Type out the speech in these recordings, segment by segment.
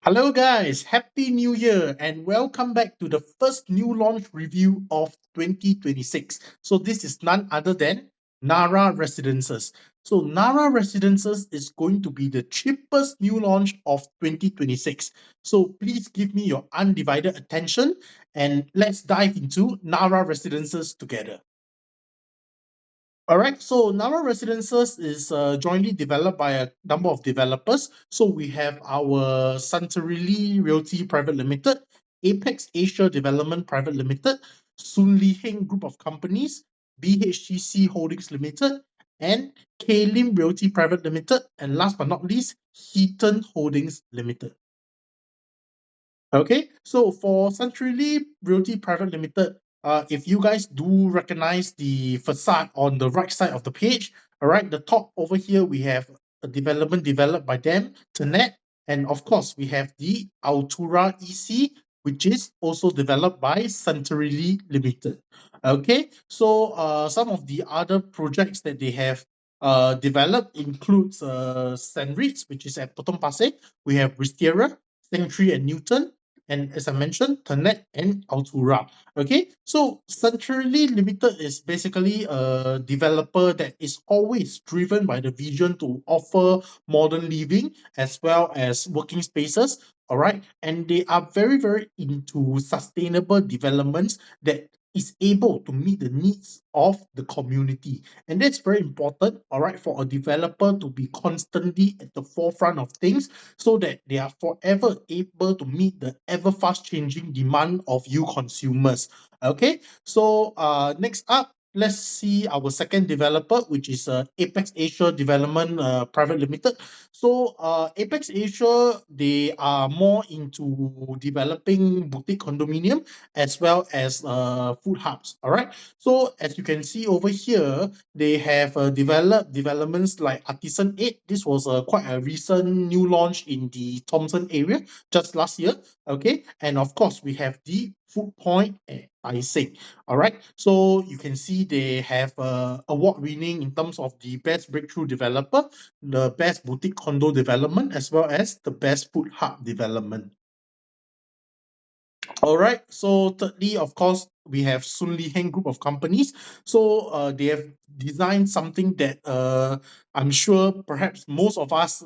Hello guys, Happy New Year and welcome back to the first new launch review of 2026. So this is none other than Narra Residences. So Narra Residences is going to be the cheapest new launch of 2026. So please give me your undivided attention and let's dive into Narra Residences together. All right, so Narra Residences is jointly developed by a number of developers. So we have our Santarili Realty Private Limited, Apex Asia Development Private Limited, Soon Lee Heng Group of Companies, BHGC Holdings Limited, and K-Lim Realty Private Limited, and last but not least, Heaton Holdings Limited. Okay, so for Centrally Realty Private Limited, if you guys do recognize the facade on the right side of the page, all right, the top over here, we have a development developed by them, Tenet, and of course, we have the Altura EC, which is also developed by Centrally Limited. Okay, so some of the other projects that they have developed includes St. Reeds, which is at Potong Pasir. We have Wisteria, Sanctuary and Newton, and as I mentioned, Tenet and Altura. Okay, so Centrally Limited is basically a developer that is always driven by the vision to offer modern living as well as working spaces. All right, and they are very, very into sustainable developments that is able to meet the needs of the community. And that's very important, all right, for a developer to be constantly at the forefront of things so that they are forever able to meet the ever fast changing demand of you consumers. Okay, so next up, let's see our second developer, which is Apex Asia Development Private Limited. So Apex Asia, they are more into developing boutique condominium as well as food hubs. All right. So as you can see over here, they have developed developments like Artisan 8. This was quite a recent new launch in the Thomson area just last year. Okay. And of course, we have the Food Point at Tai Seng. All right. So you can see they have award winning in terms of the best breakthrough developer, the best boutique condo development, as well as the best food hub development. All right. So thirdly, of course, we have Soon Lee Heng Group of Companies. So they have designed something that I'm sure perhaps most of us,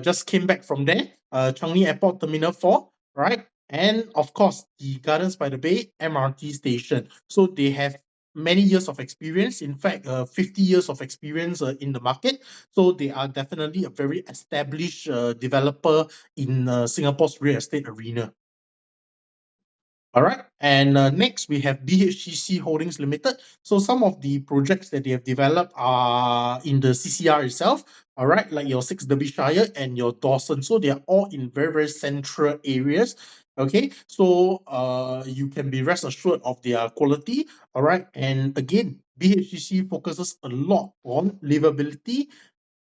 just came back from there. Changi Airport Terminal 4, right? And of course, the Gardens by the Bay MRT station. So they have many years of experience. In fact, 50 years of experience in the market. So they are definitely a very established developer in Singapore's real estate arena. All right. And next, we have BHGC Holdings Limited. So some of the projects that they have developed are in the CCR itself, all right, like your 6 Derbyshire and your Dawson. So they are all in very, very central areas. Okay. So you can be rest assured of their quality. All right. And again, BHGC focuses a lot on livability,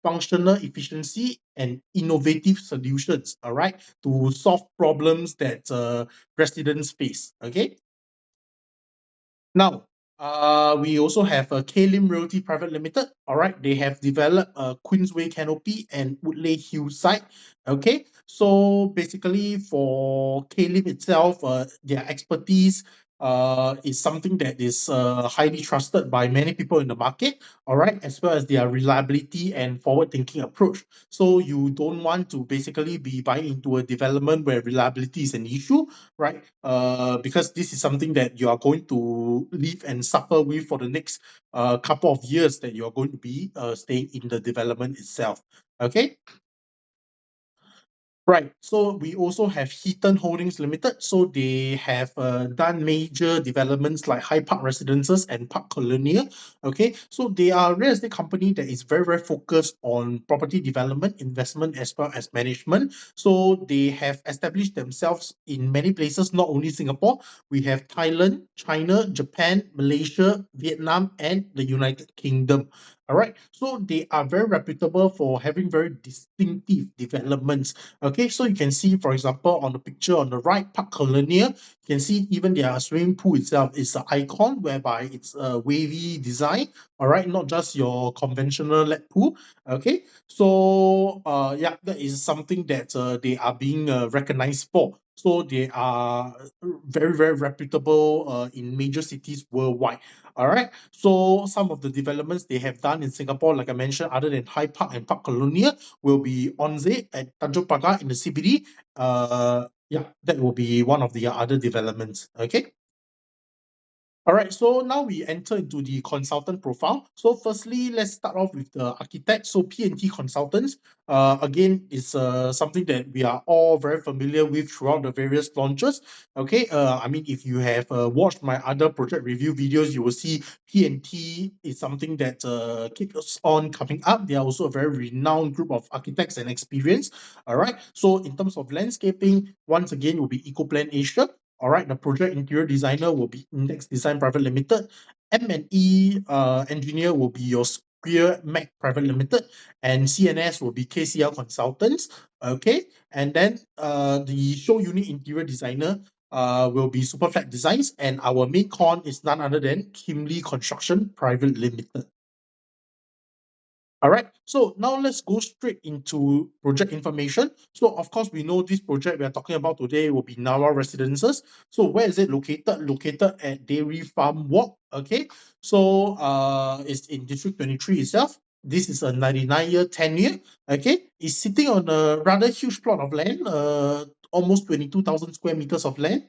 functional efficiency, and innovative solutions, all right, to solve problems that residents face. Okay. Now, we also have a K-Lim Realty Private Limited. All right, they have developed a Queensway Canopy and Woodley Hill site. Okay, so basically for K-Lim itself, their expertise is something that is highly trusted by many people in the market. All right, as well as their reliability and forward-thinking approach. So you don't want to basically be buying into a development where reliability is an issue, right? Because this is something that you are going to live and suffer with for the next couple of years that you are going to be staying in the development itself. Okay. Right. So we also have Heaton Holdings Limited. So they have done major developments like High Park Residences and Park Colonial. Okay. So they are a real estate company that is very, very focused on property development, investment, as well as management. So they have established themselves in many places, not only Singapore. We have Thailand, China, Japan, Malaysia, Vietnam, and the United Kingdom. All right, so they are very reputable for having very distinctive developments. Okay, so you can see, for example, on the picture on the right, Park Colonial, you can see even their swimming pool itself is an icon whereby it's a wavy design. All right, not just your conventional lead pool. Okay, so yeah, that is something that they are being recognized for. So they are very, very reputable in major cities worldwide. All right. So some of the developments they have done in Singapore, like I mentioned, other than High Park and Park Colonial, will be Onze at Tanjong Pagar in the CBD. Yeah, that will be one of the other developments. Okay. All right, so now we enter into the consultant profile. So firstly, let's start off with the architect. So P&T consultants, again, is something that we are all very familiar with throughout the various launches. Okay, I mean, if you have watched my other project review videos, you will see P&T is something that keeps on coming up. They are also a very renowned group of architects and experience. All right, so in terms of landscaping, once again, will be EcoPlan Asia. All right, the project interior designer will be Index Design Private Limited. M&E engineer will be your Spear Mac Private Limited, and CNS will be KCL Consultants. Okay, and then the show unit interior designer will be Superflat Designs, and our main con is none other than Kimley Construction Private Limited. All right, so now let's go straight into project information. So of course, we know this project we are talking about today will be Narra Residences. So where is it located? Located at Dairy Farm Walk. Okay, so it's in District 23 itself. This is a 99-year tenure. Okay, it's sitting on a rather huge plot of land, almost 22,000 square meters of land,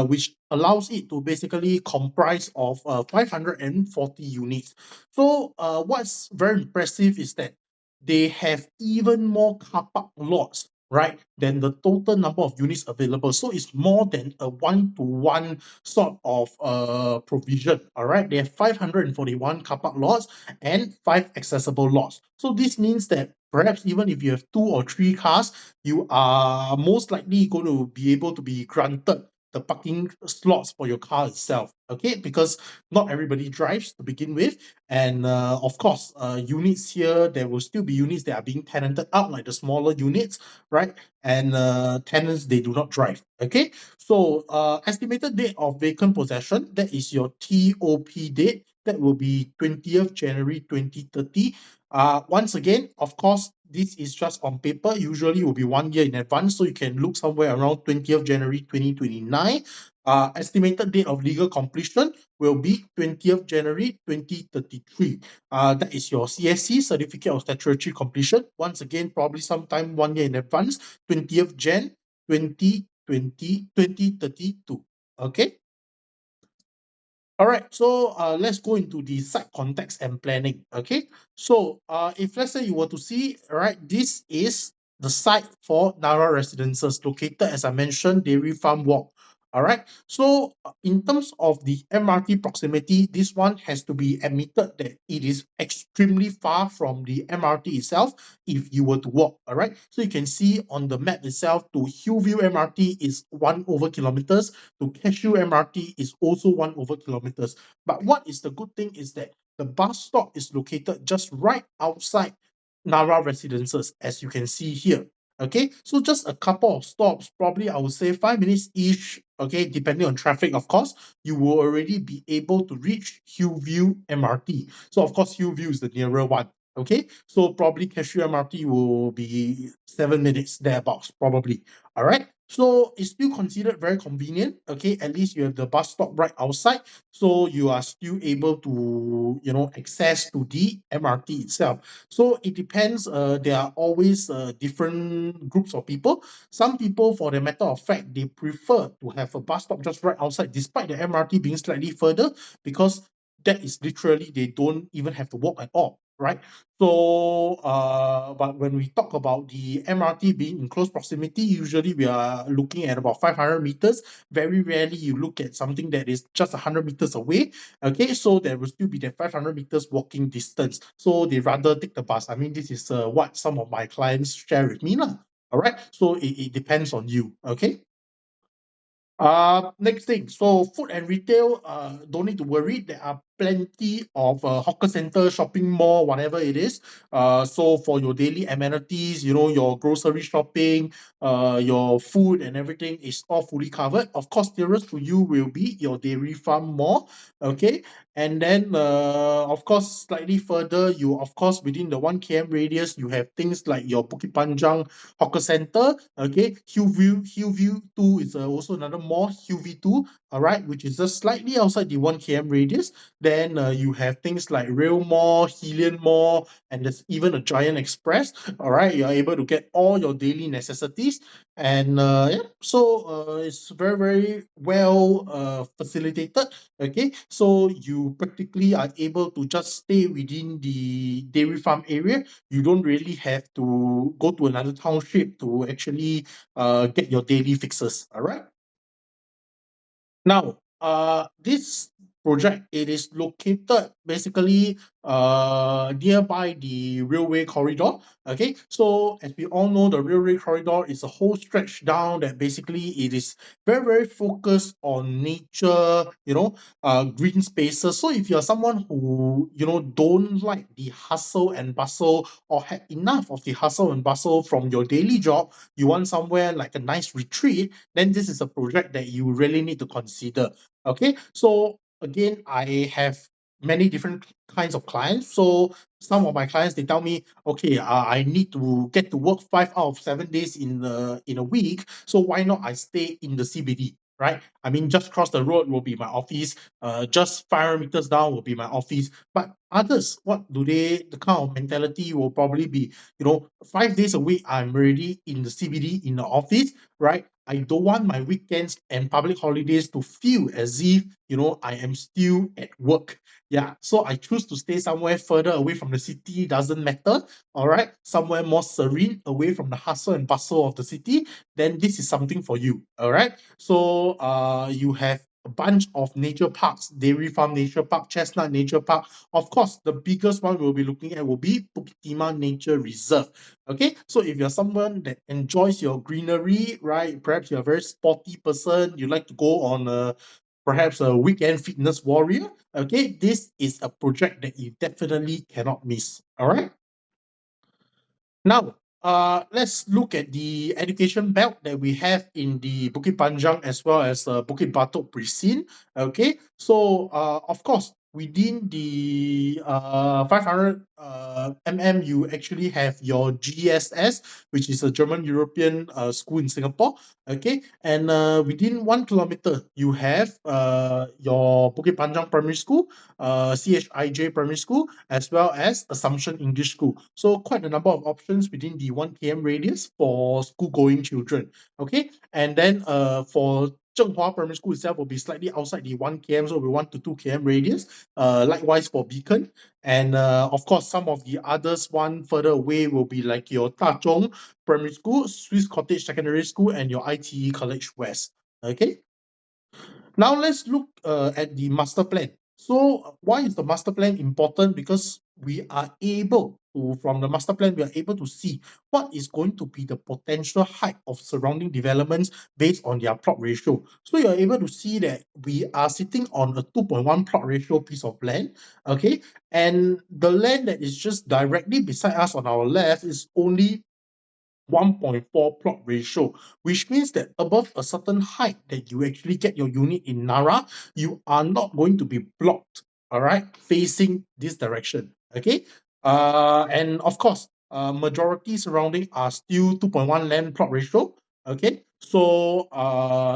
which allows it to basically comprise of 540 units. So what's very impressive is that they have even more car park lots, right, than the total number of units available. So it's more than a one-to-one sort of provision. All right, they have 541 car park lots and 5 accessible lots. So this means that perhaps even if you have 2 or 3 cars, you are most likely going to be able to be granted the parking slots for your car itself. Okay, because not everybody drives to begin with, and of course, units here, there will still be units that are being tenanted out, like the smaller units, right? And tenants, they do not drive. Okay, so estimated date of vacant possession, that is your TOP date. That will be 20th January 2030. Once again, of course, this is just on paper. Usually it will be 1 year in advance, so you can look somewhere around 20th January 2029. Estimated date of legal completion will be 20th January 2033. That is your CSC, Certificate of Statutory Completion. Once again, probably sometime 1 year in advance, 20th Jan 2032. Okay. All right, so let's go into the site context and planning. Okay, so if let's say you were to see, right, this is the site for Narra Residences, located, as I mentioned, Dairy Farm Walk. All right, so in terms of the MRT proximity, this one has to be admitted that it is extremely far from the MRT itself if you were to walk. All right, so you can see on the map itself, to Hillview MRT is 1 over kilometers, to Cashew MRT is also 1 over kilometers. But what is the good thing is that the bus stop is located just right outside Narra Residences, as you can see here. Okay, so just a couple of stops, probably I would say 5 minutes each, okay, depending on traffic, of course, you will already be able to reach Hillview MRT. So of course, Hillview is the nearer one. Okay, so probably Cashew MRT will be 7 minutes thereabouts, probably. All right, so it's still considered very convenient. Okay, at least you have the bus stop right outside, so you are still able to, you know, access to the MRT itself. So it depends. There are always different groups of people. Some people, for the matter of fact, they prefer to have a bus stop just right outside, despite the MRT being slightly further, because that is literally, they don't even have to walk at all, right? So, but when we talk about the MRT being in close proximity, usually we are looking at about 500 meters. Very rarely you look at something that is just 100 meters away. Okay, so there will still be that 500 meters walking distance. So they rather take the bus. I mean, this is what some of my clients share with me lah. All right, so it depends on you. Okay. Next thing, so food and retail, don't need to worry. There are plenty of hawker center, shopping mall, whatever it is. So for your daily amenities, you know, your grocery shopping, your food and everything is all fully covered. Of course, nearest to you will be your dairy farm mall. Okay, and then of course slightly further, you of course within the 1 km radius, you have things like your Bukit Panjang Hawker Center. Okay, Hillview 2 is also another mall, Hillview 2, all right, which is just slightly outside the 1 km radius. Then you have things like Rail Mall, Helian Mall, and there's even a Giant Express. All right, you're able to get all your daily necessities, and yeah, so it's very very well facilitated. Okay, so you practically are able to just stay within the dairy farm area. You don't really have to go to another township to actually get your daily fixes. All right. Now, this project, it is located basically nearby the railway corridor. Okay, so as we all know, the railway corridor is a whole stretch down that basically it is very very focused on nature, you know, green spaces. So if you're someone who, you know, don't like the hustle and bustle or had enough of the hustle and bustle from your daily job, you want somewhere like a nice retreat, then this is a project that you really need to consider. Okay, so again, I have many different kinds of clients. So some of my clients, they tell me, okay, I need to get to work 5 out of 7 days in a week. So why not I stay in the CBD, right? I mean, just across the road will be my office. Just 500 meters down will be my office. But others, what do they? The kind of mentality will probably be, you know, 5 days a week I'm already in the CBD in the office, right? I don't want my weekends and public holidays to feel as if, you know, I am still at work. Yeah, so I choose to stay somewhere further away from the city, doesn't matter. All right, somewhere more serene, away from the hustle and bustle of the city. Then this is something for you. All right, so you have a bunch of nature parks, Dairy Farm Nature Park, Chestnut Nature Park. Of course, the biggest one we'll be looking at will be Bukit Timah Nature Reserve. Okay, so if you're someone that enjoys your greenery, right? Perhaps you're a very sporty person, you like to go on perhaps a weekend fitness warrior. Okay, this is a project that you definitely cannot miss. All right. Now, let's look at the education belt that we have in the Bukit Panjang as well as Bukit Batok precinct. Okay, so of course, within the 500 you actually have your GSS, which is a German European school in Singapore. Okay, and within 1 kilometer, you have your Bukit Panjang Primary School, CHIJ Primary School, as well as Assumption English School. So quite a number of options within the 1 km radius for school-going children. Okay, and then for Zhenghua Primary School itself will be slightly outside the 1 km, so we 1 to 2 km radius. Likewise for Beacon, and of course some of the others one further away will be like your Tazhong Primary School, Swiss Cottage Secondary School, and your ITE College West. Okay. Now let's look at the master plan. So why is the master plan important? Because we are able to, from the master plan, we are able to see what is going to be the potential height of surrounding developments based on their plot ratio. So you're able to see that we are sitting on a 2.1 plot ratio piece of land, okay? And the land that is just directly beside us on our left is only 1.4 plot ratio, which means that above a certain height that you actually get your unit in Narra, you are not going to be blocked, all right, facing this direction, okay? And of course, majority surrounding are still 2.1 land plot ratio, okay? So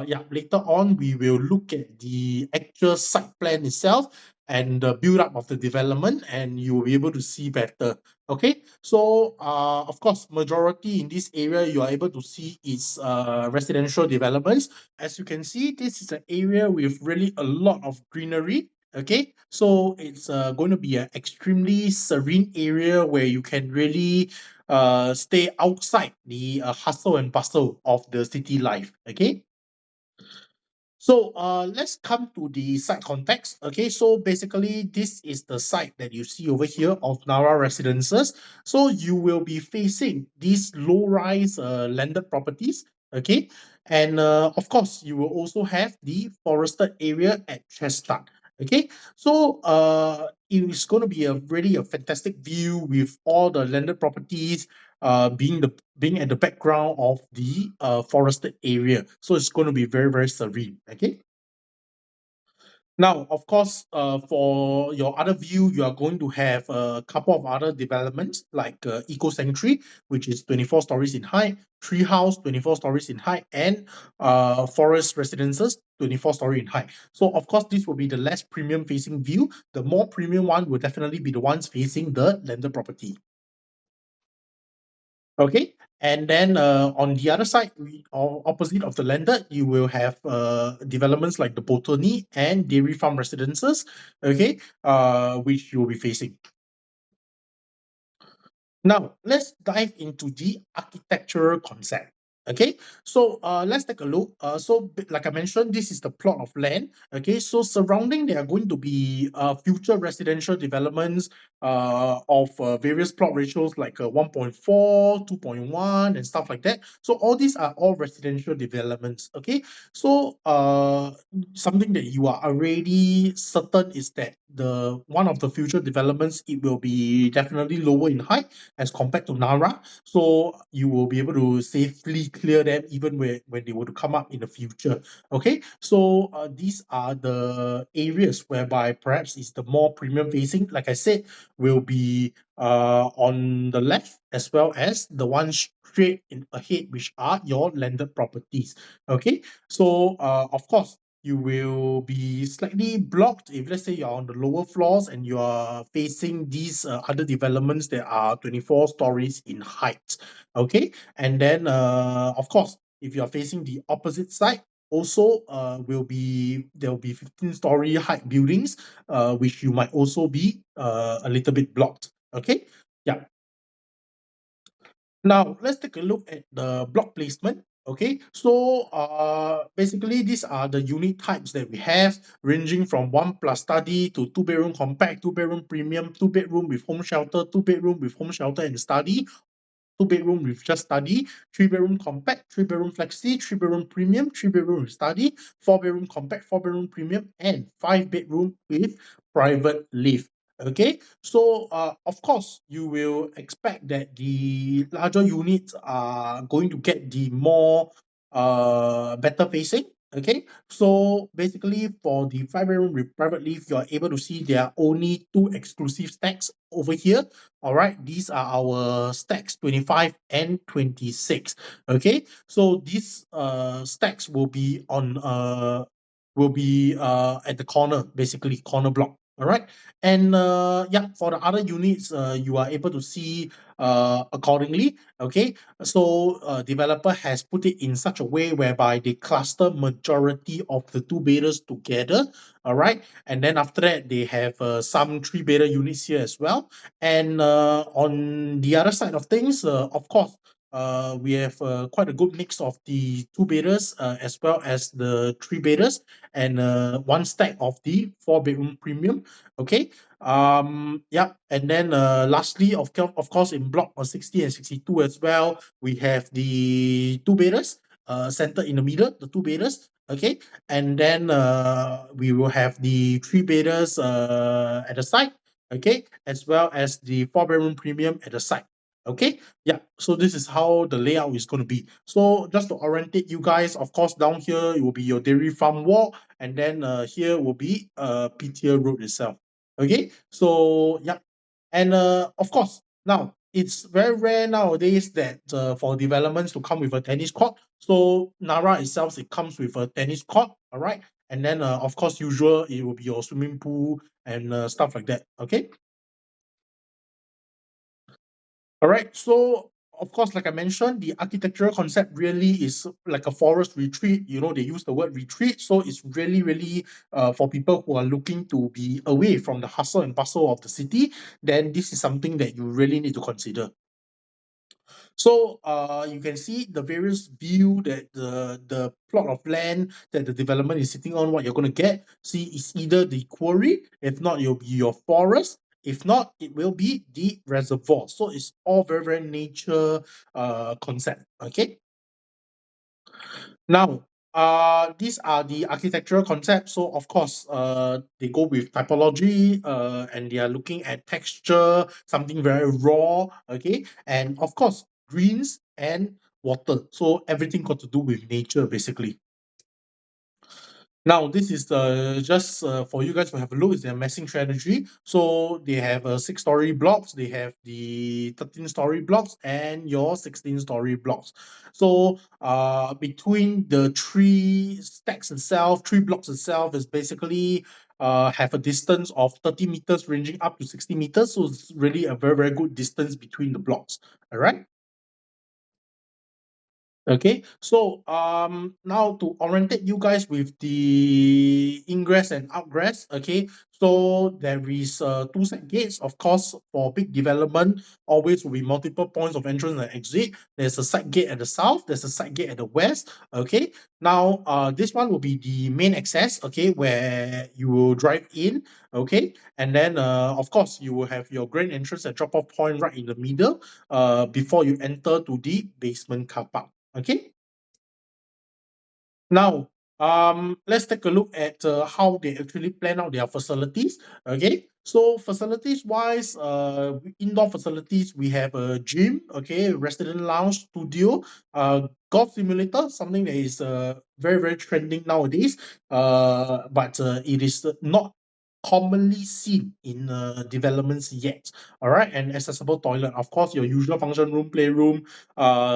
yeah, later on, we will look at the actual site plan itself and the build up of the development, and you will be able to see better. Okay, so of course, majority in this area you are able to see is residential developments. As you can see, this is an area with really a lot of greenery. Okay, so it's going to be an extremely serene area where you can really stay outside the hustle and bustle of the city life. Okay. So let's come to the site context. Okay, so basically this is the site that you see over here of Narra Residences. So you will be facing these low-rise landed properties. Okay, and of course you will also have the forested area at Chestnut. Okay, so it is going to be a really a fantastic view with all the landed properties being at the background of the forested area. So it's going to be very, very serene. Okay. Now, of course, for your other view, you are going to have a couple of other developments like Eco Sanctuary, which is 24 stories in height, Tree House, 24 stories in height, and Forest Residences, 24 story in height. So, of course, this will be the less premium facing view. The more premium one will definitely be the ones facing the landed property. Okay, and then on the other side, opposite of the landed, you will have developments like the Botany and Dairy Farm Residences, okay, which you will be facing. Now, let's dive into the architectural concept. Okay, so let's take a look. Like I mentioned, this is the plot of land. Okay, so surrounding there are going to be future residential developments of various plot ratios like 1.4, 2.1, and stuff like that. So all these are all residential developments. Okay, so something that you are already certain is that the one of the future developments, it will be definitely lower in height as compared to Narra. So you will be able to safely clear them even when they were to come up in the future. Okay, so these are the areas whereby perhaps it's the more premium facing, like I said, will be on the left as well as the one straight in ahead, which are your landed properties. Okay, so of course, you will be slightly blocked if let's say you're on the lower floors and you are facing these other developments that are 24 stories in height. Okay, and then of course, if you are facing the opposite side, also there will be 15-story height buildings, which you might also be a little bit blocked. Okay, yeah. Now, let's take a look at the block placement. Okay, so basically these are the unit types that we have, ranging from 1+ study to 2-bedroom compact, 2-bedroom premium, 2-bedroom with home shelter, 2-bedroom with home shelter and study, 2-bedroom with just study, 3-bedroom compact, 3-bedroom flexi, 3-bedroom premium, 3-bedroom with study, 4-bedroom compact, 4-bedroom premium, and 5-bedroom with private lift. Okay, so of course, you will expect that the larger units are going to get the more better facing. Okay, so basically for the 5-bedroom with private lift, you are able to see there are only 2 exclusive stacks over here. All right, these are our stacks 25 and 26. Okay, so these stacks will be on at the corner, basically corner block. All right, and yeah, for the other units, you are able to see accordingly. Okay, so developer has put it in such a way whereby they cluster majority of the 2-bedders together. All right, and then after that they have some 3-bedder units here as well. And on the other side of things, of course, we have quite a good mix of the 2-bedders as well as the 3-bedders, and one stack of the 4-bedroom premium. Okay. Yeah, and then lastly, of course, in block 60 and 62 as well, we have the 2-bedders centered in the middle, the 2-bedders. Okay, and then we will have the 3-bedders at the side. Okay, as well as the 4-bedroom premium at the side. Okay, yeah, so this is how the layout is going to be. So just to orientate you guys, of course, down here it will be your dairy farm walk, and then here will be PTL Road itself. Okay, so yeah, and of course, now it's very rare nowadays that for developments to come with a tennis court. So Narra itself, it comes with a tennis court, all right, and then of course, usual it will be your swimming pool and stuff like that. Okay. All right, so of course, like I mentioned, the architectural concept really is like a forest retreat. You know, they use the word retreat, so it's really, really for people who are looking to be away from the hustle and bustle of the city. Then this is something that you really need to consider. So you can see the various view that the plot of land that the development is sitting on, what you're going to get. See, it's either the quarry, if not, it'll be your forest. If not, it will be the reservoir. So it's all very, very nature concept. Okay. Now, these are the architectural concepts. So of course, they go with typology, and they are looking at texture, something very raw, okay, and of course, greens and water. So everything got to do with nature, basically. Now, this is just for you guys to have a look. It's their massing strategy. So they have 6-story blocks. They have the 13-story blocks and your 16-story blocks. So between the three stacks itself, 3 blocks itself is basically have a distance of 30 meters ranging up to 60 meters. So it's really a very, very good distance between the blocks. All right. Okay, so now to orientate you guys with the ingress and outgress. Okay, so there is 2 side gates. Of course, for big development, always will be multiple points of entrance and exit. There's a side gate at the south, there's a side gate at the west. Okay, now this one will be the main access, okay, where you will drive in. Okay, and then of course you will have your grand entrance and drop-off point right in the middle before you enter to the basement car park. Okay. Now, let's take a look at how they actually plan out their facilities. Okay, so facilities wise, indoor facilities, we have a gym, okay, resident lounge, studio, golf simulator, something that is very, very trending nowadays. But it is not commonly seen in developments yet. All right, and accessible toilet, of course, your usual function room, playroom,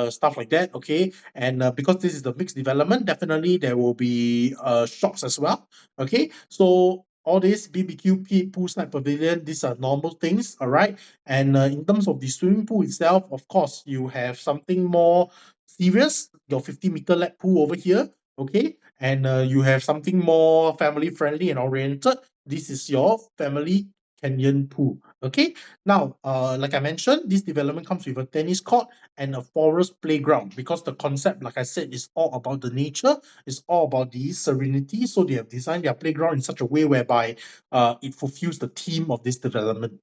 stuff like that. Okay, and because this is the mixed development, definitely there will be shops as well. Okay, so all this BBQ pit, poolside pavilion, these are normal things. All right, and in terms of the swimming pool itself, of course, you have something more serious, your 50-meter lap pool over here. Okay, and you have something more family friendly and oriented. This is your family canyon pool. Okay, now like I mentioned, this development comes with a tennis court and a forest playground, because the concept, like I said, is all about the nature, it's all about the serenity. So they have designed their playground in such a way whereby it fulfills the theme of this development.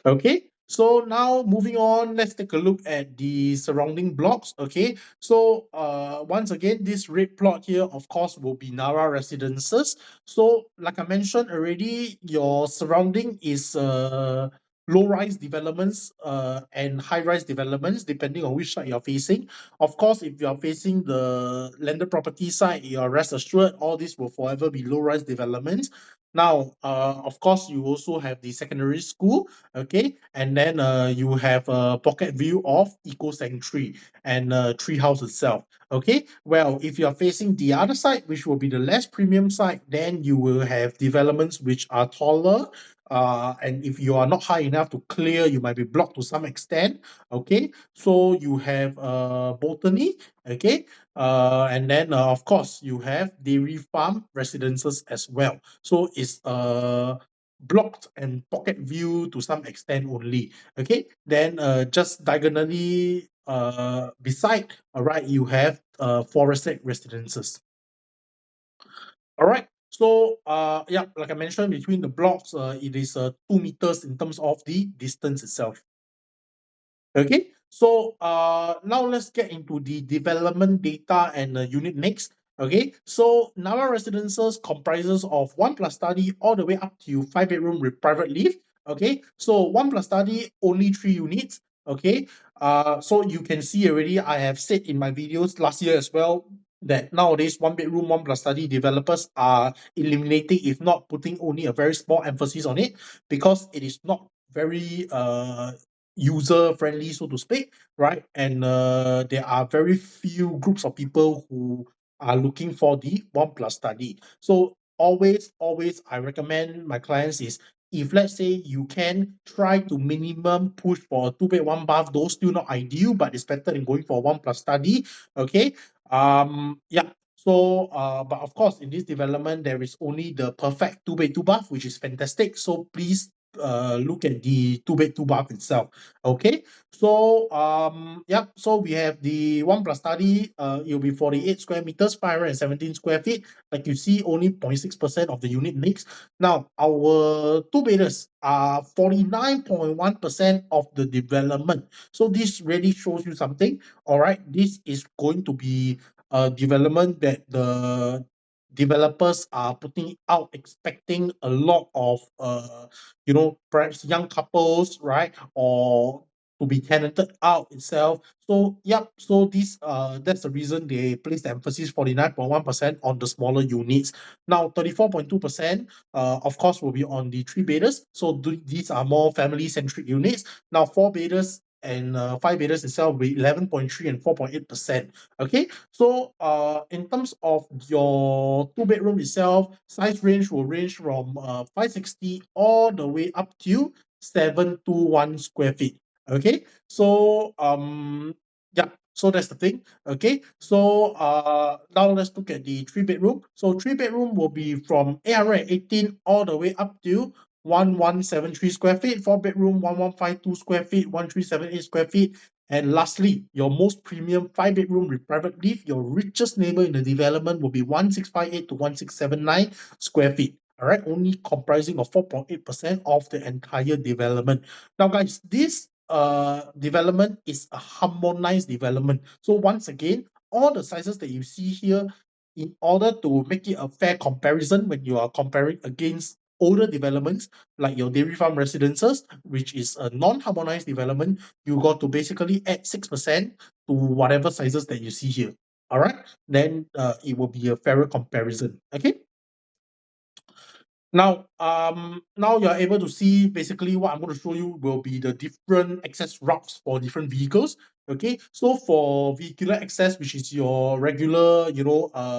Okay, so now moving on, let's take a look at the surrounding blocks. Okay, so once again, this red plot here, of course, will be Narra residences. So like I mentioned already, your surrounding is low-rise developments and high-rise developments, depending on which side you're facing. Of course, if you're facing the landed property side, you're rest assured all this will forever be low-rise developments. Now, of course, you also have the secondary school, okay, and then you have a pocket view of Eco Sanctuary and Treehouse itself. Okay, well, if you are facing the other side, which will be the less premium side, then you will have developments which are taller. And if you are not high enough to clear, you might be blocked to some extent. Okay, so you have botany, okay, and then of course you have dairy farm residences as well. So it's blocked and pocket view to some extent only. Okay, then just diagonally beside, all right, you have forested residences. All right, so yeah, like I mentioned, between the blocks, it is 2 meters in terms of the distance itself. Okay, so now let's get into the development data and unit mix. Okay, so Narra Residences comprises of 1 plus study all the way up to 5-bedroom with private lift. Okay, so 1 plus study, only 3 units. Okay, so you can see already, I have said in my videos last year as well that nowadays 1-bedroom, 1 plus study developers are eliminating, if not putting only a very small emphasis on it, because it is not very user friendly, so to speak, right? And there are very few groups of people who are looking for the 1 plus study. So always I recommend my clients is, if let's say you can try to minimum push for a 2-bed 1 bath, those still not ideal, but it's better than going for 1 plus study. Okay, yeah. So but of course in this development there is only the perfect 2-bed 2 bath, which is fantastic, so please look at the 2-bed 2-bath itself. Okay, so yeah, so we have the 1+ study. It'll be 48 square meters, 517 square feet. Like you see, only 0.6% of the unit mix. Now our 2-bedders are 49.1% of the development. So this really shows you something. All right, this is going to be a development that the developers are putting out, expecting a lot of perhaps young couples, right, or to be tenanted out itself. So yep, so this that's the reason they place the emphasis 49.1% on the smaller units. Now 34.2% of course will be on the 3-bedders. So these are more family centric units. Now 4-bedders and 5-bedders itself will be 11.3 and 4.8%. Okay, so in terms of your 2-bedroom itself, size range will range from 560 all the way up to 721 square feet. Okay, so yeah, so that's the thing. Okay, so now let's look at the 3-bedroom. So 3-bedroom will be from 818 all the way up to 1173 square feet. 4-bedroom 1152 square feet, 1378 square feet. And lastly, your most premium 5-bedroom with private lift, your richest neighbor in the development will be 1658 to 1679 square feet. All right, only comprising of 4.8% of the entire development. Now, guys, this development is a harmonized development. So once again, all the sizes that you see here, in order to make it a fair comparison when you are comparing against older developments like your dairy farm residences, which is a non-harmonized development, you got to basically add 6% to whatever sizes that you see here. All right, then it will be a fairer comparison. Okay. Now you're able to see basically what I'm going to show you will be the different access routes for different vehicles. Okay, so for vehicular access, which is your regular,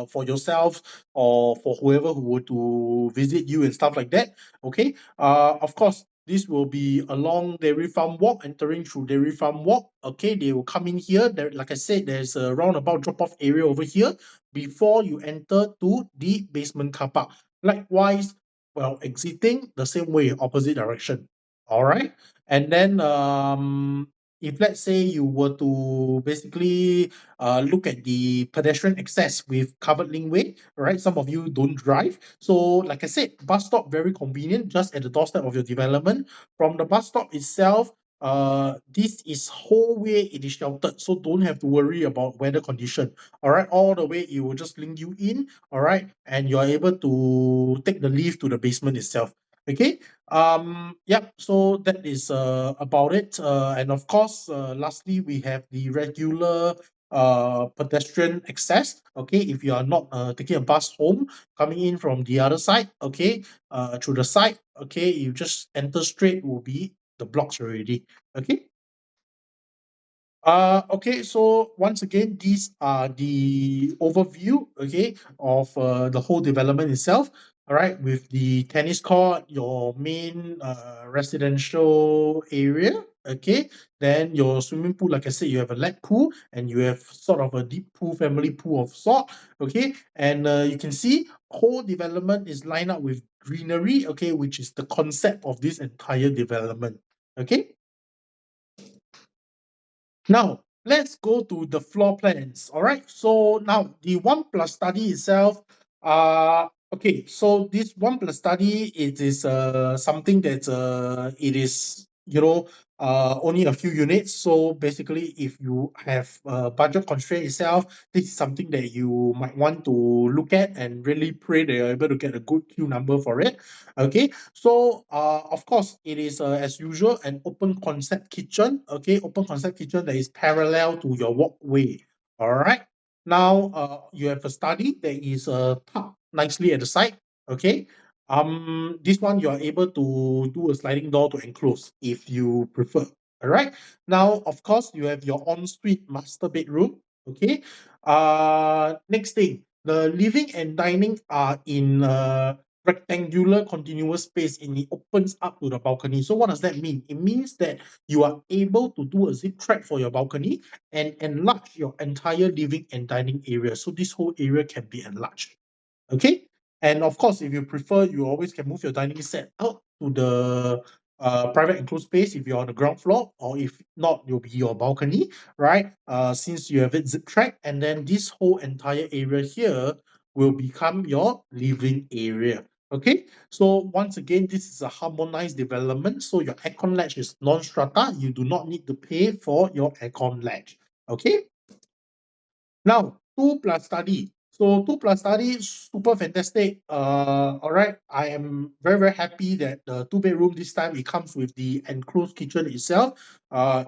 for yourself or for whoever who were to visit you and stuff like that. Okay, of course, this will be along Dairy Farm Walk, entering through Dairy Farm Walk. Okay, they will come in here. There, like I said, there's a roundabout drop-off area over here before you enter to the basement car park. Likewise, well, exiting the same way, opposite direction. All right. And then if let's say you were to basically look at the pedestrian access with covered linkway, right? Some of you don't drive. So like I said, bus stop very convenient, just at the doorstep of your development. From the bus stop itself, this is whole way it is sheltered, so don't have to worry about weather condition. All right, all the way it will just link you in. All right, and you're able to take the lift to the basement itself. Okay, yep, so that is about it. And of course, lastly, we have the regular pedestrian access. Okay, if you are not taking a bus home, coming in from the other side, okay, through the side, okay, you just enter straight, will be the blocks already. Okay. Okay, so once again, these are the overview, okay, of the whole development itself. All right, with the tennis court, your main residential area, okay. Then your swimming pool, like I said, you have a lap pool and you have sort of a deep pool, family pool of sort, okay. And you can see whole development is lined up with greenery, okay, which is the concept of this entire development, okay. Now, let's go to the floor plans. All right. So now the 1+ study itself, okay, so this 1+ study, it is something that it is, only a few units. So basically, if you have budget constraint itself, this is something that you might want to look at and really pray that you're able to get a good Q number for it. Okay, so of course, it is as usual an open concept kitchen. Okay, open concept kitchen that is parallel to your walkway. All right. Now you have a study that is tucked nicely at the side. Okay. This one you are able to do a sliding door to enclose if you prefer. All right. Now, of course, you have your ensuite master bedroom. Okay. Next thing, the living and dining are in rectangular continuous space, and it opens up to the balcony. So what does that mean? It means that you are able to do a zip track for your balcony and enlarge your entire living and dining area. So this whole area can be enlarged. Okay. And of course, if you prefer, you always can move your dining set out to the private enclosed space if you're on the ground floor, or if not, you'll be your balcony, right? Since you have it zip track, and then this whole entire area here will become your living area. Okay, so once again, this is a harmonized development. So your aircon latch is non-strata. You do not need to pay for your aircon latch. Okay. Now, 2 plus study. So 2 plus study, super fantastic. All right. I am very, very happy that the 2-bedroom this time it comes with the enclosed kitchen itself.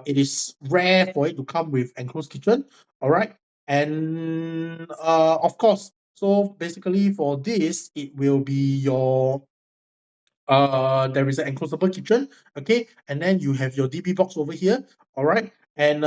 It is rare for it to come with enclosed kitchen. All right. And of course, so basically for this, it will be your there is an enclosable kitchen, okay, and then you have your DB box over here, all right, and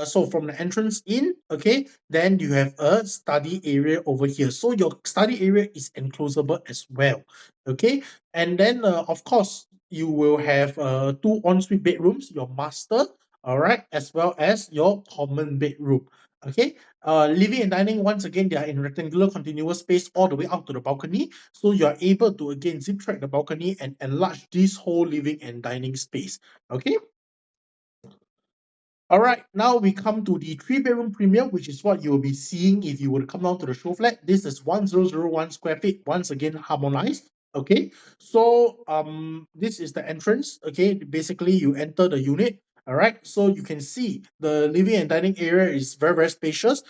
so from the entrance in, okay, then you have a study area over here. So your study area is enclosable as well, okay, and then of course you will have 2 ensuite bedrooms, your master, all right, as well as your common bedroom, okay. Living and dining, once again, they are in rectangular continuous space all the way out to the balcony. So you are able to again zip track the balcony and enlarge this whole living and dining space. Okay. All right, now we come to the 3-bedroom premium, which is what you will be seeing if you were to come down to the show flat. This is 1001 square feet, once again harmonized. Okay, so this is the entrance. Okay, basically you enter the unit. All right, so you can see the living and dining area is very, very spacious.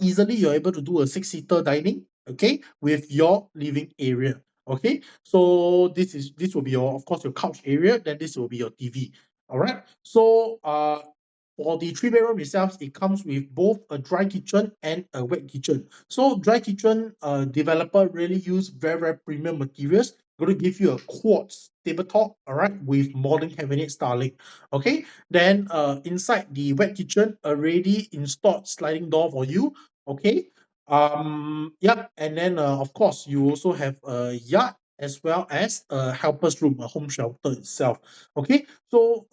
Easily you're able to do a 6-seater dining. Okay, with your living area. Okay, so this will be your, of course, your couch area. Then this will be your TV. All right, so for the 3-bedroom itself, it comes with both a dry kitchen and a wet kitchen. So dry kitchen developer really use very, very premium materials. Going to give you a quartz tabletop, all right, with modern cabinet styling. Okay, then inside the wet kitchen, already installed sliding door for you. Okay, yep, and then of course you also have a yard as well as a helper's room, a home shelter itself. Okay, so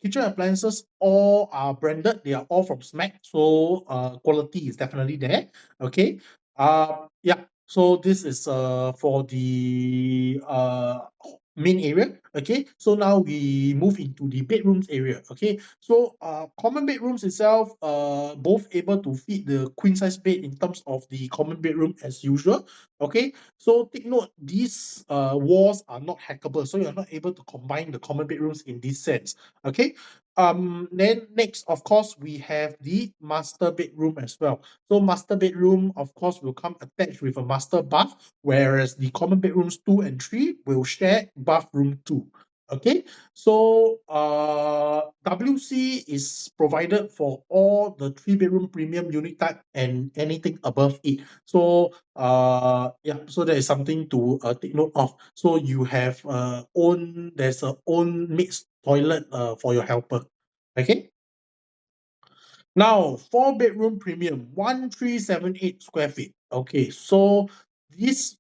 kitchen appliances all are branded. They are all from SMAC, so quality is definitely there. Okay, yeah. So this is for the main area. Okay, so now we move into the bedrooms area. Okay, so common bedrooms itself, both able to fit the queen size bed in terms of the common bedroom as usual. Okay, so take note, these walls are not hackable, so you're not able to combine the common bedrooms in this sense. Okay. Then next, of course, we have the master bedroom as well. So master bedroom, of course, will come attached with a master bath, whereas the common bedrooms 2 and 3 will share bathroom 2. Okay, so WC is provided for all the 3-bedroom premium unit type and anything above it. So yeah, so that is something to take note of. So you have there's a own mixed toilet for your helper. Okay. Now 4-bedroom premium 1378 square feet. Okay, so this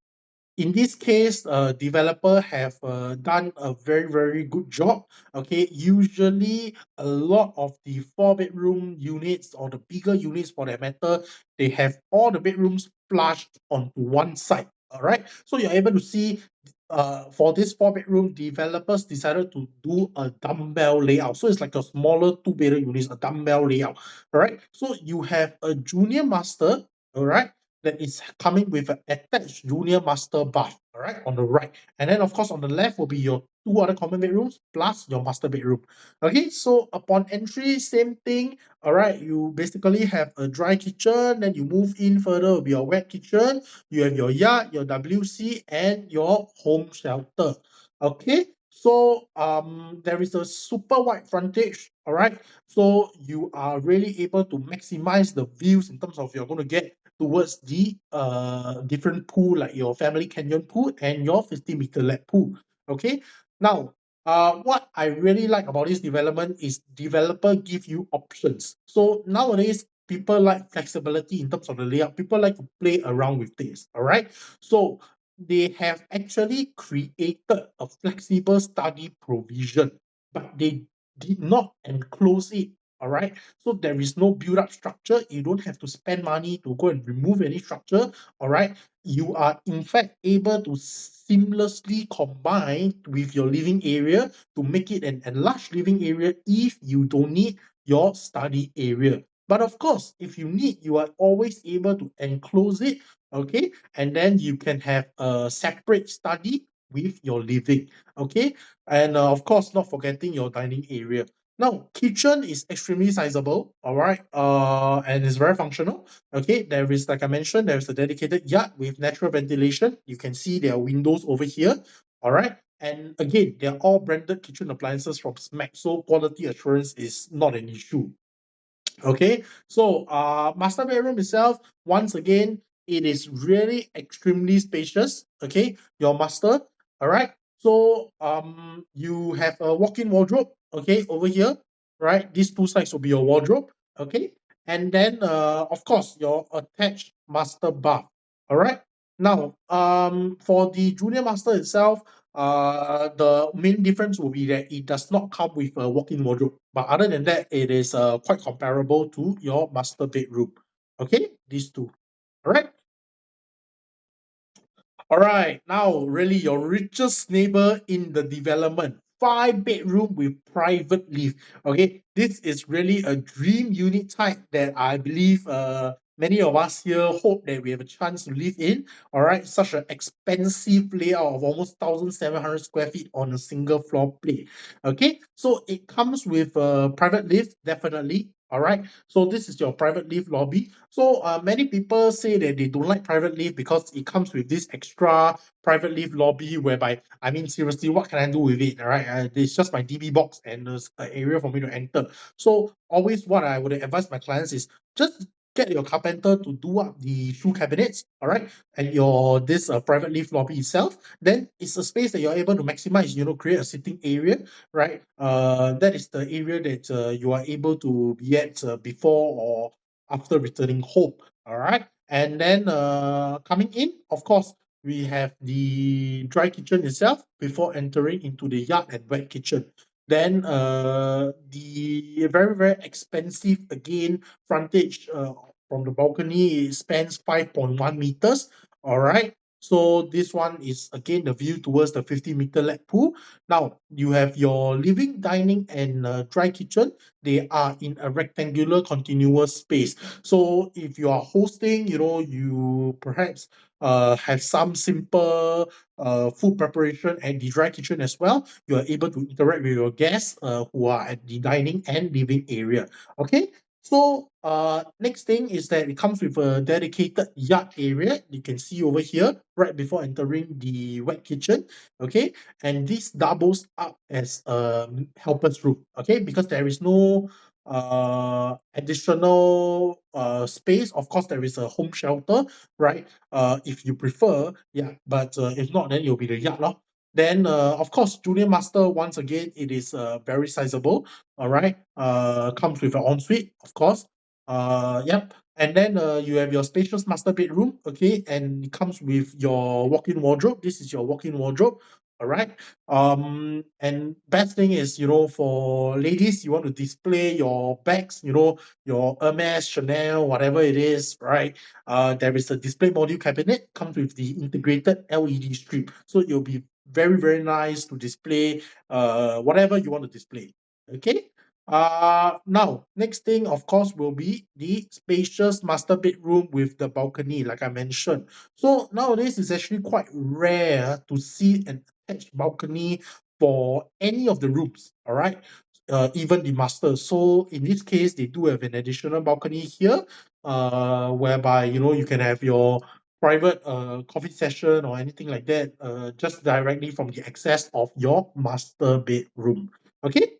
in this case, developer have done a very, very good job. Okay, usually a lot of the 4-bedroom units or the bigger units for that matter, they have all the bedrooms flushed onto one side. All right, so you're able to see for this 4-bedroom, developers decided to do a dumbbell layout. So it's like a smaller 2-bedroom unit, a dumbbell layout. All right, so you have a junior master. All right, that is coming with an attached junior master bath, all right, on the right. And then, of course, on the left will be your 2 other common bedrooms plus your master bedroom. Okay, so upon entry, same thing, all right, you basically have a dry kitchen, then you move in further will be your wet kitchen, you have your yard, your WC, and your home shelter. Okay, so there is a super wide frontage, all right, so you are really able to maximize the views in terms of you're going to get towards the different pool, like your family canyon pool and your 50-meter lap pool. Okay, now what I really like about this development is developer give you options. So nowadays people like flexibility in terms of the layout. People like to play around with things. All right, so they have actually created a flexible study provision, but they did not enclose it. All right. So there is no build-up structure. You don't have to spend money to go and remove any structure. All right. You are in fact able to seamlessly combine with your living area to make it an enlarged living area if you don't need your study area. But of course, if you need, you are always able to enclose it, okay? And then you can have a separate study with your living, okay? And of course, not forgetting your dining area. Now, kitchen is extremely sizable, all right, and it's very functional. Okay, there is, like I mentioned, there's a dedicated yard with natural ventilation. You can see there are windows over here, all right. And again, they're all branded kitchen appliances from Smack, so quality assurance is not an issue. Okay, so master bedroom itself, once again, it is really extremely spacious. Okay, your master, all right. So you have a walk-in wardrobe, okay, over here, right? These two sides will be your wardrobe, okay, and then of course your attached master bath. All right. Now for the junior master itself, the main difference will be that it does not come with a walk-in wardrobe. But other than that, it is quite comparable to your master bedroom. Okay, these two. All right. All right, now really your richest neighbor in the development. 5 bedroom with private lift. Okay, this is really a dream unit type that I believe many of us here hope that we have a chance to live in. All right, such an expensive layout of almost 1,700 square feet on a single floor plate. Okay, so it comes with a private lift, definitely. All right, so this is your private lift lobby. So many people say that they don't like private lift because it comes with this extra private lift lobby whereby, I mean, seriously, what can I do with it, all right? It's just my DB box and there's an area for me to enter. So always what I would advise my clients is just get your carpenter to do up the shoe cabinets, all right, and your this private lift lobby itself. Then it's a space that you're able to maximize, create a sitting area, right? That is the area that you are able to be at before or after returning home. All right. And then coming in, of course, we have the dry kitchen itself before entering into the yard and wet kitchen. Then the very, very expensive, again, frontage from the balcony spans 5.1 meters. All right. So this one is again the view towards the 50-meter lap pool. Now you have your living, dining, and dry kitchen. They are in a rectangular continuous space. So if you are hosting, you perhaps have some simple food preparation and the dry kitchen as well. You are able to interact with your guests who are at the dining and living area. Okay. So next thing is that it comes with a dedicated yard area. You can see over here right before entering the wet kitchen. Okay, and this doubles up as a helper's room. Okay, because there is no additional space. Of course, there is a home shelter, right? If you prefer, yeah. But if not, then it'll be the yard, lor. Then, of course, junior master, once again, it is very sizable. All right. Comes with an ensuite, of course. Yep. And then you have your spacious master bedroom, okay, and it comes with your walk-in wardrobe. This is your walk-in wardrobe. All right. And best thing is, for ladies, you want to display your bags, your Hermes, Chanel, whatever it is, right? There is a display module cabinet, comes with the integrated LED strip. So it'll be very, very nice to display whatever you want to display. Okay. Now, next thing, of course, will be the spacious master bedroom with the balcony, like I mentioned. So nowadays, it's actually quite rare to see an attached balcony for any of the rooms, all right? Even the master. So in this case, they do have an additional balcony here, whereby, you can have your private coffee session or anything like that, just directly from the access of your master bedroom. Okay?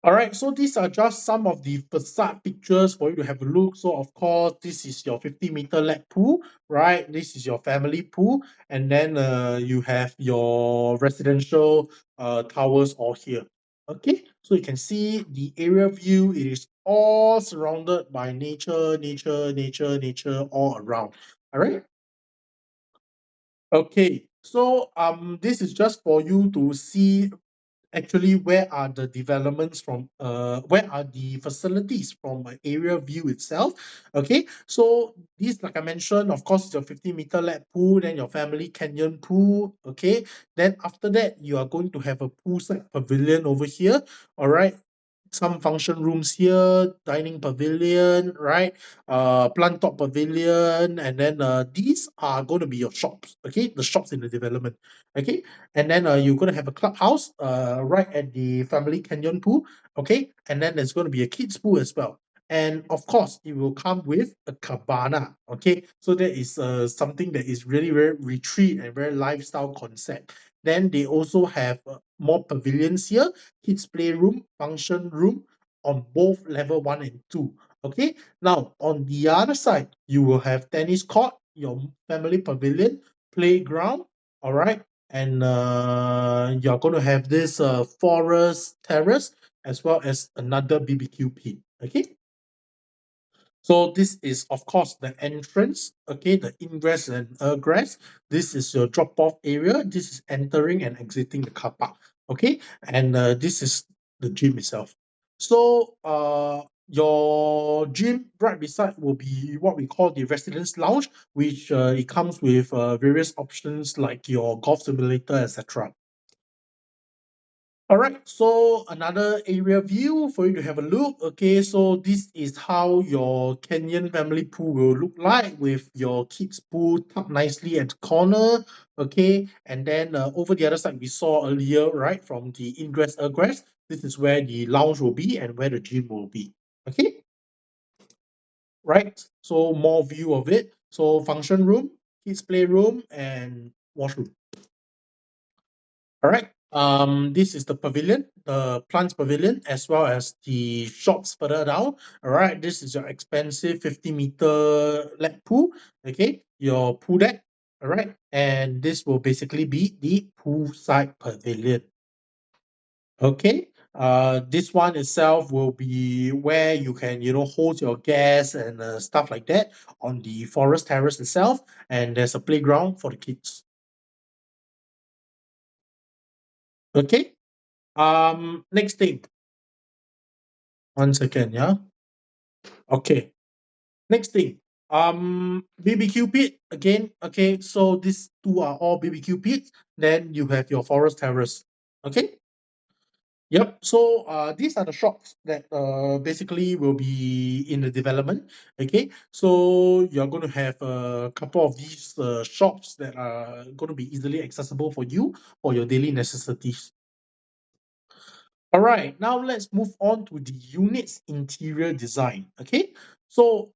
All right, so these are just some of the facade pictures for you to have a look. So of course, this is your 50-meter lap pool, right? This is your family pool, and then you have your residential towers all here. Okay, so you can see the area view. It is all surrounded by nature, nature, nature, nature all around. All right. Okay, so this is just for you to see actually where are the developments from, where are the facilities from an area view itself. Okay, so this, like I mentioned, of course, is your 50-meter lap pool, then your family canyon pool. Okay, then after that, you are going to have a poolside pavilion over here. All right, some function rooms here, dining pavilion, right? Plant top pavilion, and then these are going to be your shops. Okay, the shops in the development. Okay, and then you're going to have a clubhouse right at the family canyon pool. Okay, and then there's going to be a kids pool as well. And of course, it will come with a cabana. Okay, so that is something that is really very retreat and very lifestyle concept. Then they also have more pavilions here, kids playroom, function room on both level 1 and 2. Okay, now on the other side, you will have tennis court, your family pavilion, playground, all right, and you're going to have this forest terrace as well as another BBQ pit. Okay, so this is, of course, the entrance, okay, the ingress and egress. This is your drop-off area. This is entering and exiting the car park, okay? And this is the gym itself. So your gym right beside will be what we call the residence lounge, which it comes with various options like your golf simulator, etc. All right, so another area view for you to have a look. Okay, so this is how your Kenyan family pool will look like with your kids pool tucked nicely at the corner. Okay, and then over the other side we saw earlier, right, from the ingress egress, this is where the lounge will be and where the gym will be. Okay, right, so more view of it. So function room, kids playroom, and washroom. All right. This is the pavilion, the plants pavilion, as well as the shops further down. All right. This is your expensive 50-meter lap pool. Okay. Your pool deck. All right. And this will basically be the poolside pavilion. Okay. This one itself will be where you can, host your guests and stuff like that on the forest terrace itself. And there's a playground for the kids. Okay. Next thing. 1 second, yeah. Okay. Next thing. BBQ pit again. Okay, so these two are all BBQ pits. Then you have your forest terrace. Okay. Yep. So these are the shops that basically will be in the development. Okay. So you're going to have a couple of these shops that are going to be easily accessible for you for your daily necessities. All right, now let's move on to the unit's interior design. Okay, so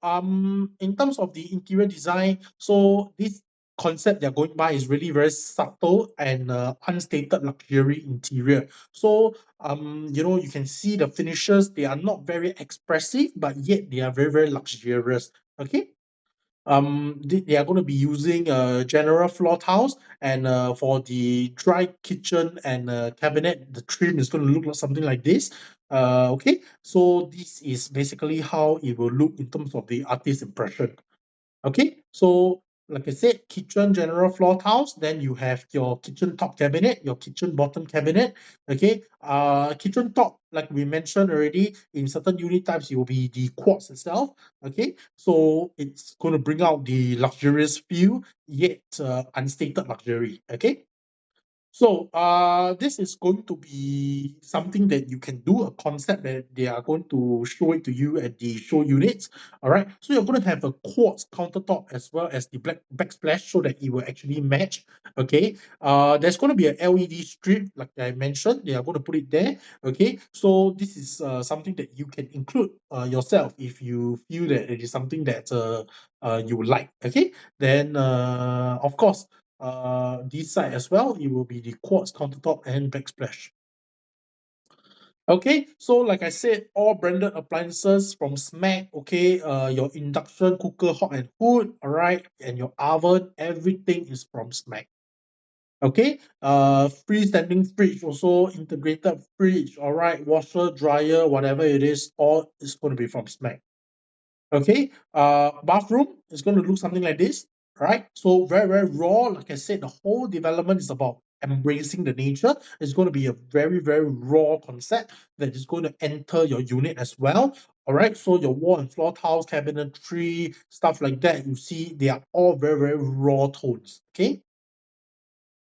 in terms of the interior design, so this concept they're going by is really very subtle and unstated luxury interior. So you can see the finishes, they are not very expressive, but yet they are very, very luxurious. Okay. They are going to be using general floor tiles, and for the dry kitchen and cabinet, the trim is going to look like something like this. Okay, so this is basically how it will look in terms of the artist impression. Okay, so like I said, kitchen general floor tiles, then you have your kitchen top cabinet, your kitchen bottom cabinet. Okay, kitchen top, like we mentioned already, in certain unit types, it will be the quartz itself. Okay, so it's going to bring out the luxurious feel, yet unstated luxury. Okay. So this is going to be something that you can do, a concept that they are going to show it to you at the show units. All right. So you're going to have a quartz countertop as well as the black backsplash so that it will actually match. Okay. There's going to be an LED strip, like I mentioned. They are going to put it there. Okay. So this is something that you can include yourself if you feel that it is something that you would like. Okay. Then of course, this side as well, it will be the quartz countertop and backsplash. Okay, so like I said, all branded appliances from Smack, okay, your induction cooker, hot and hood, all right, and your oven, everything is from Smack. Okay, freestanding fridge, also integrated fridge, all right, washer, dryer, whatever it is, all is going to be from Smack. Okay, bathroom is going to look something like this, right? So very, very raw. Like I said, the whole development is about embracing the nature. It's going to be a very, very raw concept that is going to enter your unit as well. All right, so your wall and floor tiles, cabinetry, stuff like that, you see, they are all very, very raw tones. Okay.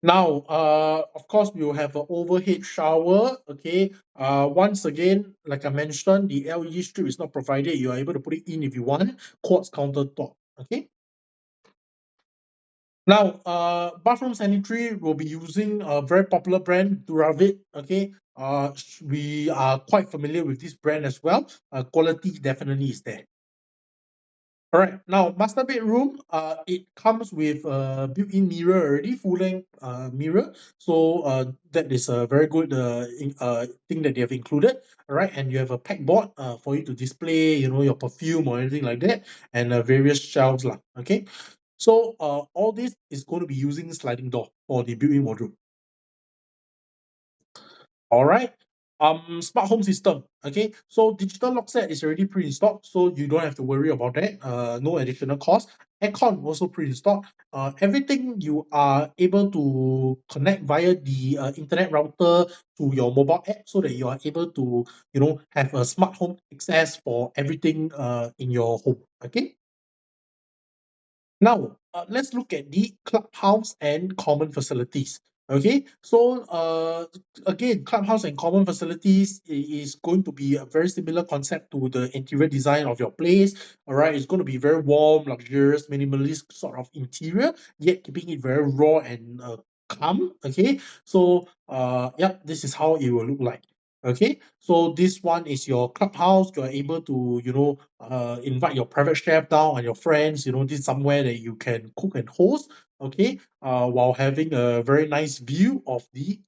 Now, of course, we will have an overhead shower. Okay. Once again, like I mentioned, the LED strip is not provided. You are able to put it in if you want. Quartz countertop. Okay. Now, bathroom sanitary will be using a very popular brand, Duravit. Okay. We are quite familiar with this brand as well. Quality definitely is there. All right, now master bedroom, it comes with a built-in mirror already, full-length mirror. So that is a very good thing that they have included. All right, and you have a pegboard for you to display, your perfume or anything like that, and various shelves lah. Okay, so all this is going to be using sliding door for the built-in wardrobe. All right. Smart home system. Okay, so digital lock set is already pre-installed, so you don't have to worry about that. No additional cost. Aircon also pre-installed. Everything you are able to connect via the internet router to your mobile app, so that you are able to, have a smart home access for everything in your home. Okay. Now, let's look at the clubhouse and common facilities. Okay, so again, clubhouse and common facilities is going to be a very similar concept to the interior design of your place. All right, it's going to be very warm, luxurious, minimalist sort of interior, yet keeping it very raw and calm. Okay, so yeah, this is how it will look like. Okay, so this one is your clubhouse. You are able to, invite your private chef down and your friends. This is somewhere that you can cook and host. Okay, while having a very nice view of the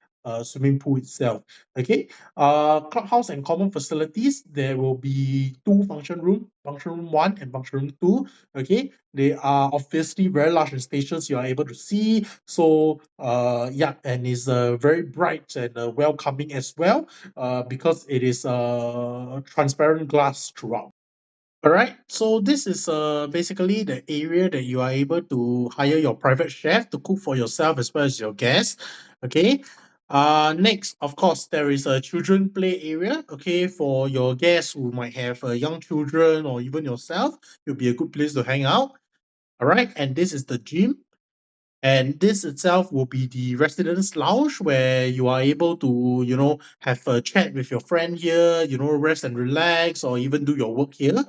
swimming pool itself. Okay, clubhouse and common facilities. There will be two function room 1 and function room 2. Okay, they are obviously very large and spacious. You are able to see. So yeah, and is very bright and welcoming as well. Because it is transparent glass throughout. All right, so this is basically the area that you are able to hire your private chef to cook for yourself as well as your guests. Okay. Next, of course, there is a children play area. Okay, for your guests who might have young children or even yourself, it will be a good place to hang out. All right, and this is the gym. And this itself will be the residence lounge where you are able to, have a chat with your friend here, rest and relax, or even do your work here.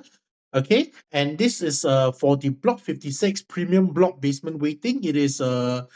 Okay, and this is for the Block 56 premium block basement waiting. It is a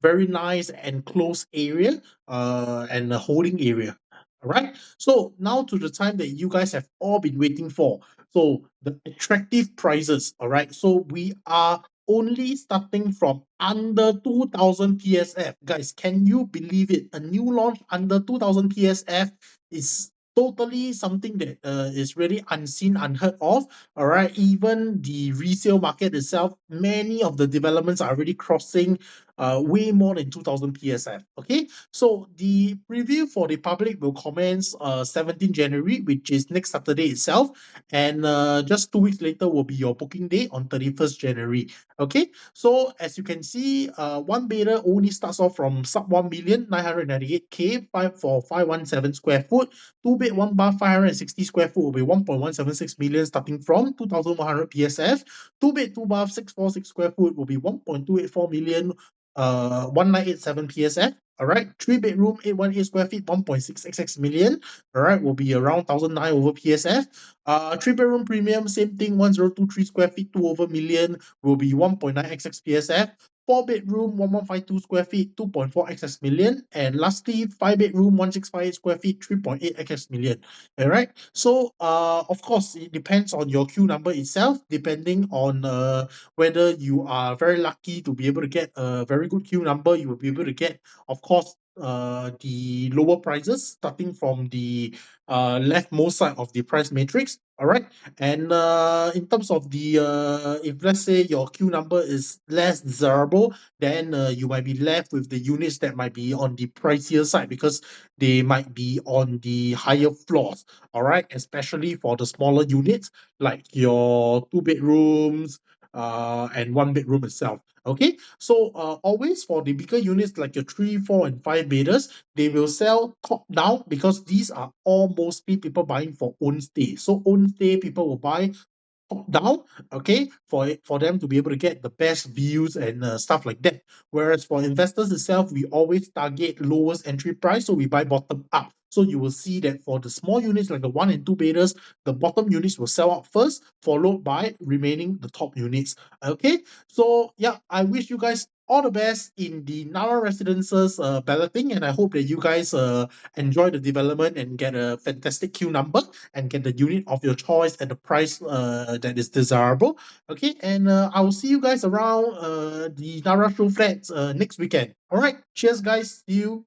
very nice enclosed area and a holding area. All right, so now to the time that you guys have all been waiting for. So the attractive prices. All right, so we are only starting from under 2000 PSF. Guys, can you believe it? A new launch under 2000 PSF is totally something that is really unseen, unheard of. All right, even the resale market itself, many of the developments are already crossing way more than 2000 PSF. Okay, so the preview for the public will commence 17 January, which is next Saturday itself, and just 2 weeks later will be your booking day on 31st January. Okay, so as you can see, one beta only starts off from sub 1,998,000 for 517 square foot. 2 bed, 1 bath, 560 square foot will be 1.176 million starting from 2,100 PSF. 2 bed, 2 bath, 646 square foot will be 1.284 million, 1987 PSF. All right, 3 bedroom, 818 square feet, 1.6xx million. All right, will be around 1,009 over PSF. 3 bedroom premium, same thing, 1023 square feet, 2 over million, will be 1.9xx PSF. 4 bedroom, 1152 square feet, 2.4xx million. And lastly, 5 bedroom, 1658 square feet, 3.8xx million. All right. So, of course, it depends on your queue number itself, depending on whether you are very lucky to be able to get a very good queue number. You will be able to get, of course, the lower prices starting from the leftmost side of the price matrix. All right, and in terms of the if let's say your queue number is less desirable, then you might be left with the units that might be on the pricier side because they might be on the higher floors. All right, especially for the smaller units like your 2 bedrooms, and 1 bedroom itself. Okay, so always for the bigger units like your 3, 4, and 5 bedders, they will sell top down because these are all mostly people buying for own stay. So own stay people will buy top down, okay, for them to be able to get the best views and stuff like that. Whereas for investors itself, we always target lowest entry price, so we buy bottom up. So you will see that for the small units like the 1 and 2 bedders, the bottom units will sell out first, followed by remaining the top units. Okay, so yeah, I wish you guys all the best in the Narra Residences balloting, and I hope that you guys enjoy the development and get a fantastic queue number and get the unit of your choice at the price that is desirable. Okay, and I will see you guys around the Narra Show Flats next weekend. All right, cheers, guys. See you.